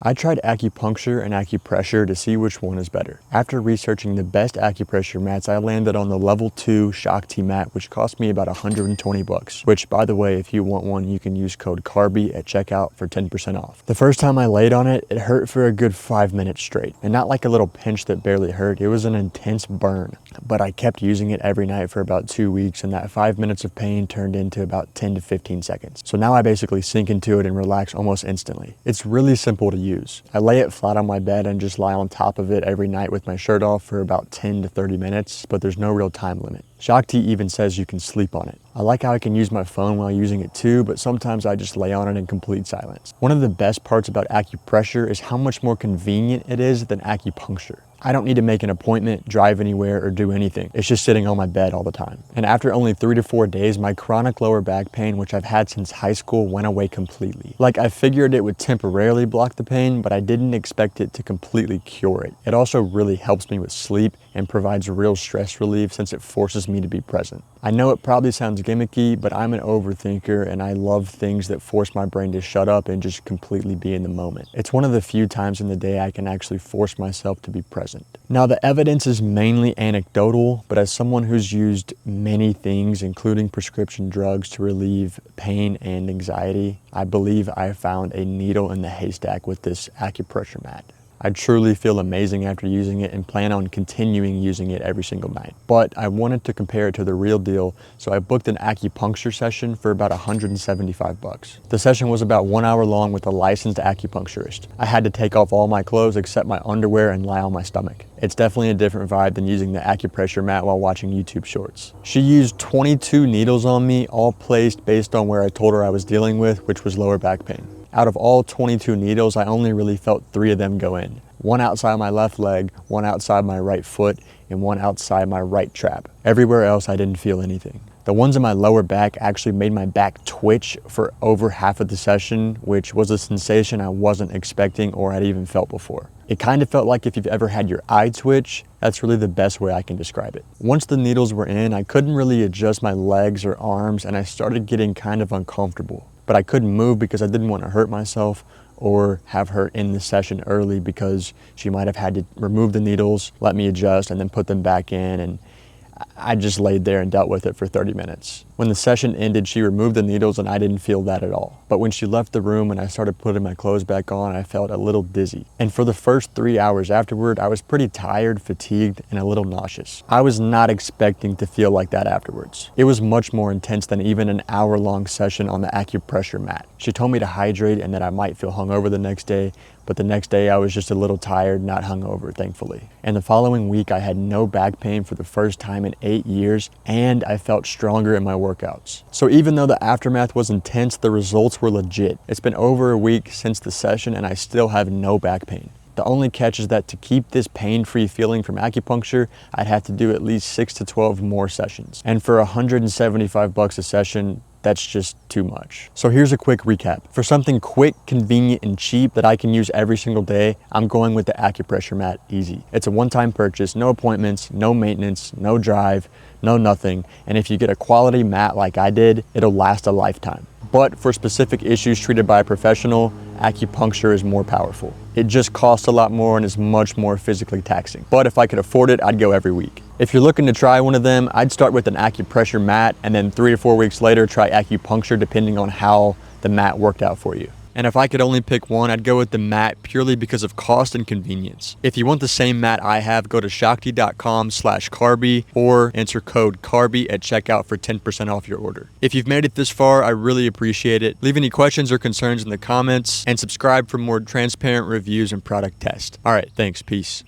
I tried acupuncture and acupressure to see which one is better. After researching the best acupressure mats, I landed on the level 2 Shakti mat, which cost me about 120 bucks, which by the way, if you want one, you can use code CARBY at checkout for 10% off. The first time I laid on it, it hurt for a good 5 minutes straight, and not like a little pinch that barely hurt, it was an intense burn. But I kept using it every night for about 2 weeks, and that 5 minutes of pain turned into about 10 to 15 seconds. So now I basically sink into it and relax almost instantly. It's really simple to use. I lay it flat on my bed and just lie on top of it every night with my shirt off for about 10 to 30 minutes, but there's no real time limit. Shakti even says you can sleep on it. I like how I can use my phone while using it too, but sometimes I just lay on it in complete silence. One of the best parts about acupressure is how much more convenient it is than acupuncture. I don't need to make an appointment, drive anywhere, or do anything. It's just sitting on my bed all the time. And after only 3 to 4 days, my chronic lower back pain, which I've had since high school, went away completely. Like, I figured it would temporarily block the pain, but I didn't expect it to completely cure it. It also really helps me with sleep and provides real stress relief since it forces me to be present. I know it probably sounds gimmicky, but I'm an overthinker and I love things that force my brain to shut up and just completely be in the moment. It's one of the few times in the day I can actually force myself to be present. Now, the evidence is mainly anecdotal, but as someone who's used many things, including prescription drugs to relieve pain and anxiety, I believe I found a needle in the haystack with this acupressure mat. I truly feel amazing after using it and plan on continuing using it every single night. But I wanted to compare it to the real deal, so I booked an acupuncture session for about 175 bucks. The session was about 1 hour long with a licensed acupuncturist. I had to take off all my clothes except my underwear and lie on my stomach. It's definitely a different vibe than using the acupressure mat while watching YouTube shorts. She used 22 needles on me, all placed based on where I told her I was dealing with, which was lower back pain. Out of all 22 needles, I only really felt 3 of them go in. One outside my left leg, one outside my right foot, and one outside my right trap. Everywhere else, I didn't feel anything. The ones in my lower back actually made my back twitch for over half of the session, which was a sensation I wasn't expecting or had even felt before. It kind of felt like if you've ever had your eye twitch, that's really the best way I can describe it. Once the needles were in, I couldn't really adjust my legs or arms, and I started getting kind of uncomfortable. But I couldn't move because I didn't want to hurt myself or have her in the session early because she might have had to remove the needles, let me adjust, and then put them back in, and I just laid there and dealt with it for 30 minutes. When the session ended, she removed the needles and I didn't feel that at all. But when she left the room and I started putting my clothes back on, I felt a little dizzy. And for the first 3 hours afterward, I was pretty tired, fatigued, and a little nauseous. I was not expecting to feel like that afterwards. It was much more intense than even an hour-long session on the acupressure mat. She told me to hydrate and that I might feel hungover the next day, but the next day I was just a little tired, not hungover, thankfully. And the following week, I had no back pain for the first time in 8 years, and I felt stronger in my workouts. So even though the aftermath was intense, the results were legit. It's been over a week since the session, and I still have no back pain. The only catch is that to keep this pain-free feeling from acupuncture, I'd have to do at least 6 to 12 more sessions. And for 175 bucks a session, that's just too much. So here's a quick recap. For something quick, convenient, and cheap that I can use every single day, I'm going with the acupressure mat easy. It's a one-time purchase, no appointments, no maintenance, no drive, no nothing. And if you get a quality mat like I did, it'll last a lifetime. But for specific issues treated by a professional, acupuncture is more powerful. It just costs a lot more and is much more physically taxing. But if I could afford it, I'd go every week. If you're looking to try one of them, I'd start with an acupressure mat and then 3 to 4 weeks later, try acupuncture depending on how the mat worked out for you. And if I could only pick one, I'd go with the mat purely because of cost and convenience. If you want the same mat I have, go to shakti.com/carby or enter code CARBY at checkout for 10% off your order. If you've made it this far, I really appreciate it. Leave any questions or concerns in the comments and subscribe for more transparent reviews and product tests. All right, thanks, peace.